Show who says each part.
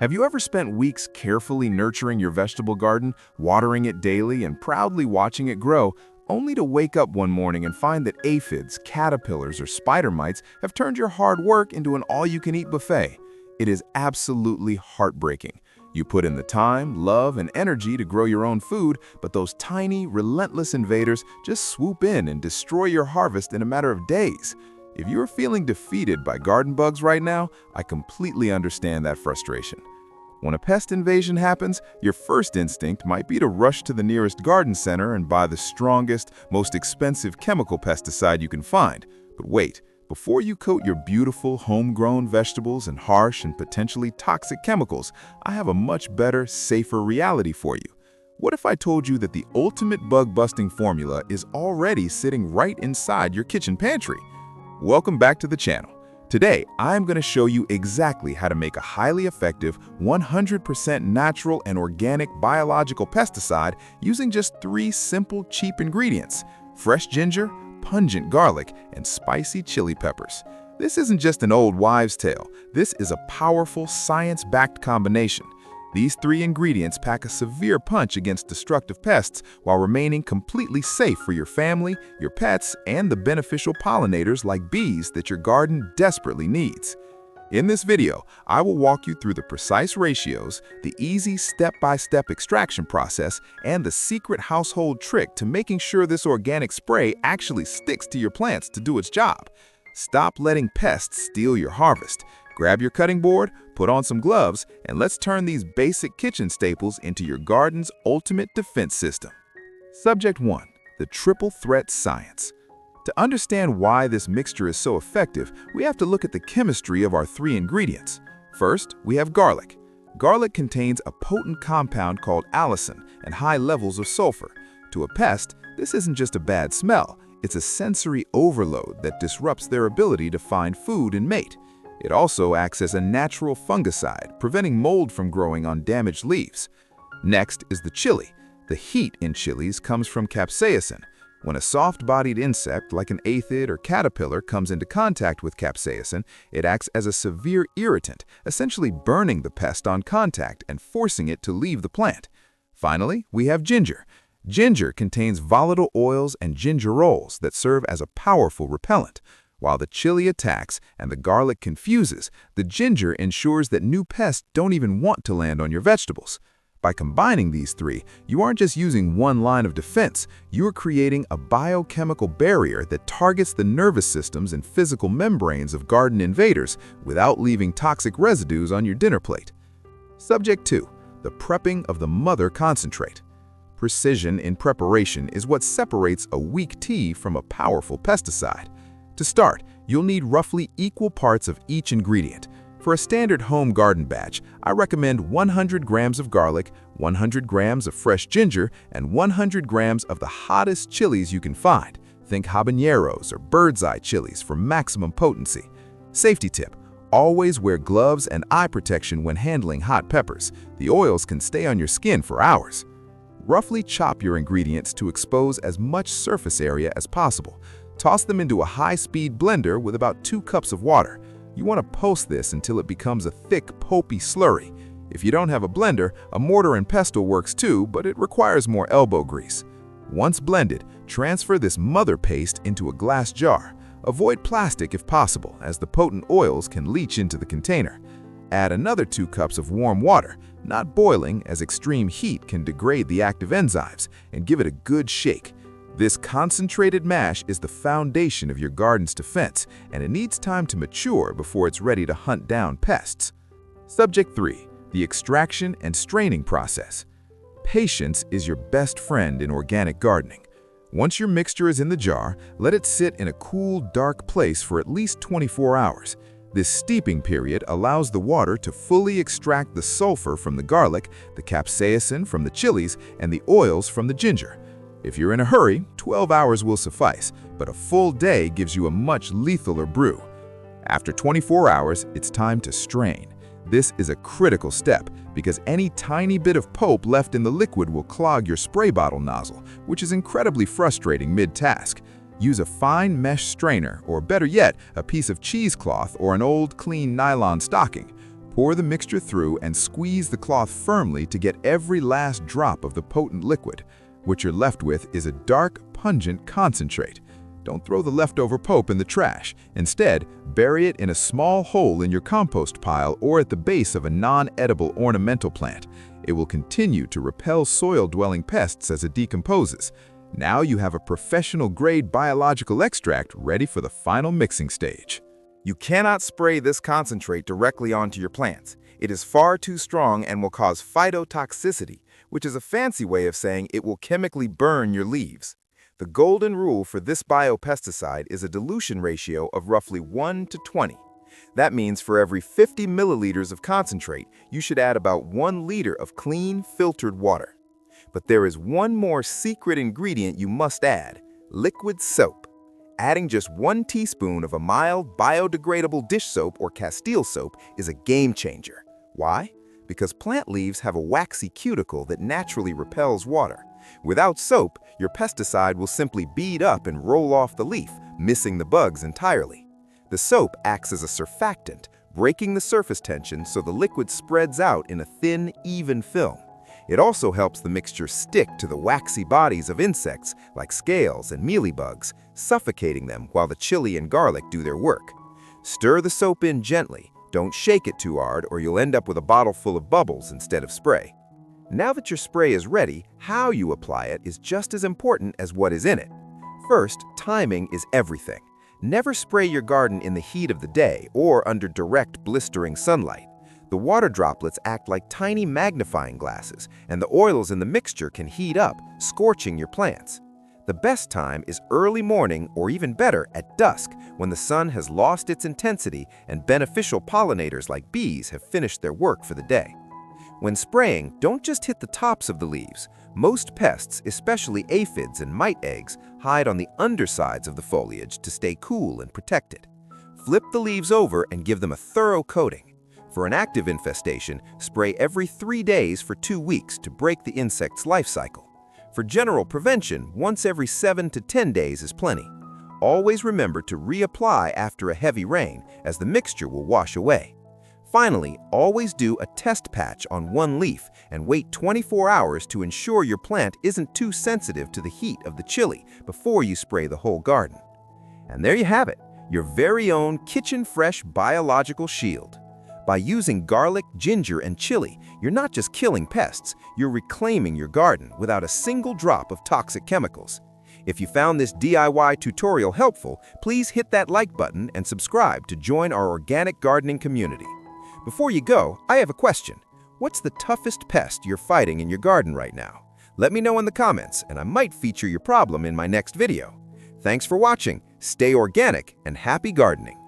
Speaker 1: Have you ever spent weeks carefully nurturing your vegetable garden, watering it daily and proudly watching it grow, only to wake up one morning and find that aphids, caterpillars, or spider mites have turned your hard work into an all-you-can-eat buffet? It is absolutely heartbreaking. You put in the time, love, and energy to grow your own food, but those tiny, relentless invaders just swoop in and destroy your harvest in a matter of days. If you are feeling defeated by garden bugs right now, I completely understand that frustration. When a pest invasion happens, your first instinct might be to rush to the nearest garden center and buy the strongest, most expensive chemical pesticide you can find. But wait, before you coat your beautiful, homegrown vegetables in harsh and potentially toxic chemicals, I have a much better, safer reality for you. What if I told you that the ultimate bug-busting formula is already sitting right inside your kitchen pantry? Welcome back to the channel. Today, I'm going to show you exactly how to make a highly effective, 100% natural and organic biological pesticide using just 3 simple, cheap ingredients: fresh ginger, pungent garlic, and spicy chili peppers. This isn't just an old wives' tale. This is a powerful, science-backed combination. These 3 ingredients pack a severe punch against destructive pests while remaining completely safe for your family, your pets, and the beneficial pollinators like bees that your garden desperately needs. In this video, I will walk you through the precise ratios, the easy step-by-step extraction process, and the secret household trick to making sure this organic spray actually sticks to your plants to do its job. Stop letting pests steal your harvest. Grab your cutting board, put on some gloves, and let's turn these basic kitchen staples into your garden's ultimate defense system. Subject 1. The triple threat science. To understand why this mixture is so effective, we have to look at the chemistry of our 3 ingredients. First, we have garlic. Garlic contains a potent compound called allicin and high levels of sulfur. To a pest, this isn't just a bad smell, it's a sensory overload that disrupts their ability to find food and mate. It also acts as a natural fungicide, preventing mold from growing on damaged leaves. Next is the chili. The heat in chilies comes from capsaicin. When a soft-bodied insect like an aphid or caterpillar comes into contact with capsaicin, it acts as a severe irritant, essentially burning the pest on contact and forcing it to leave the plant. Finally, we have ginger. Ginger contains volatile oils and gingerols that serve as a powerful repellent. While the chili attacks and the garlic confuses, the ginger ensures that new pests don't even want to land on your vegetables. By combining these 3, you aren't just using one line of defense, you are creating a biochemical barrier that targets the nervous systems and physical membranes of garden invaders without leaving toxic residues on your dinner plate. Subject 2. The prepping of the mother concentrate. Precision in preparation is what separates a weak tea from a powerful pesticide. To start, you'll need roughly equal parts of each ingredient. For a standard home garden batch, I recommend 100 grams of garlic, 100 grams of fresh ginger, and 100 grams of the hottest chilies you can find. Think habaneros or bird's eye chilies for maximum potency. Safety tip: always wear gloves and eye protection when handling hot peppers. The oils can stay on your skin for hours. Roughly chop your ingredients to expose as much surface area as possible. Toss them into a high-speed blender with about 2 cups of water. You want to poach this until it becomes a thick, pulpy slurry. If you don't have a blender, a mortar and pestle works too, but it requires more elbow grease. Once blended, transfer this mother paste into a glass jar. Avoid plastic if possible, as the potent oils can leach into the container. Add another 2 cups of warm water, not boiling, as extreme heat can degrade the active enzymes, and give it a good shake. This concentrated mash is the foundation of your garden's defense, and it needs time to mature before it's ready to hunt down pests. Subject 3. The extraction and straining process. Patience is your best friend in organic gardening. Once your mixture is in the jar, let it sit in a cool, dark place for at least 24 hours. This steeping period allows the water to fully extract the sulfur from the garlic, the capsaicin from the chilies, and the oils from the ginger. If you're in a hurry, 12 hours will suffice, but a full day gives you a much lethaler brew. After 24 hours, it's time to strain. This is a critical step because any tiny bit of pulp left in the liquid will clog your spray bottle nozzle, which is incredibly frustrating mid-task. Use a fine mesh strainer, or better yet, a piece of cheesecloth or an old, clean nylon stocking. Pour the mixture through and squeeze the cloth firmly to get every last drop of the potent liquid. What you're left with is a dark, pungent concentrate. Don't throw the leftover pulp in the trash. Instead, bury it in a small hole in your compost pile or at the base of a non-edible ornamental plant. It will continue to repel soil-dwelling pests as it decomposes. Now you have a professional-grade biological extract ready for the final mixing stage. You cannot spray this concentrate directly onto your plants. It is far too strong and will cause phytotoxicity, which is a fancy way of saying it will chemically burn your leaves. The golden rule for this biopesticide is a dilution ratio of roughly 1 to 20. That means for every 50 milliliters of concentrate, you should add about 1 liter of clean, filtered water. But there is one more secret ingredient you must add: liquid soap. Adding just 1 teaspoon of a mild, biodegradable dish soap or Castile soap is a game changer. Why? Because plant leaves have a waxy cuticle that naturally repels water. Without soap, your pesticide will simply bead up and roll off the leaf, missing the bugs entirely. The soap acts as a surfactant, breaking the surface tension so the liquid spreads out in a thin, even film. It also helps the mixture stick to the waxy bodies of insects like scales and mealybugs, suffocating them while the chili and garlic do their work. Stir the soap in gently. Don't shake it too hard or you'll end up with a bottle full of bubbles instead of spray. Now that your spray is ready, how you apply it is just as important as what is in it. First, timing is everything. Never spray your garden in the heat of the day or under direct, blistering sunlight. The water droplets act like tiny magnifying glasses, and the oils in the mixture can heat up, scorching your plants. The best time is early morning or even better at dusk, when the sun has lost its intensity and beneficial pollinators like bees have finished their work for the day. When spraying, don't just hit the tops of the leaves. Most pests, especially aphids and mite eggs, hide on the undersides of the foliage to stay cool and protected. Flip the leaves over and give them a thorough coating. For an active infestation, spray every 3 days for 2 weeks to break the insect's life cycle. For general prevention, once every 7 to 10 days is plenty. Always remember to reapply after a heavy rain, as the mixture will wash away. Finally, always do a test patch on one leaf and wait 24 hours to ensure your plant isn't too sensitive to the heat of the chili before you spray the whole garden. And there you have it, your very own kitchen-fresh biological shield. By using garlic, ginger, and chili, you're not just killing pests, you're reclaiming your garden without a single drop of toxic chemicals. If you found this DIY tutorial helpful, please hit that like button and subscribe to join our organic gardening community. Before you go, I have a question. What's the toughest pest you're fighting in your garden right now? Let me know in the comments, and I might feature your problem in my next video. Thanks for watching, stay organic, and happy gardening!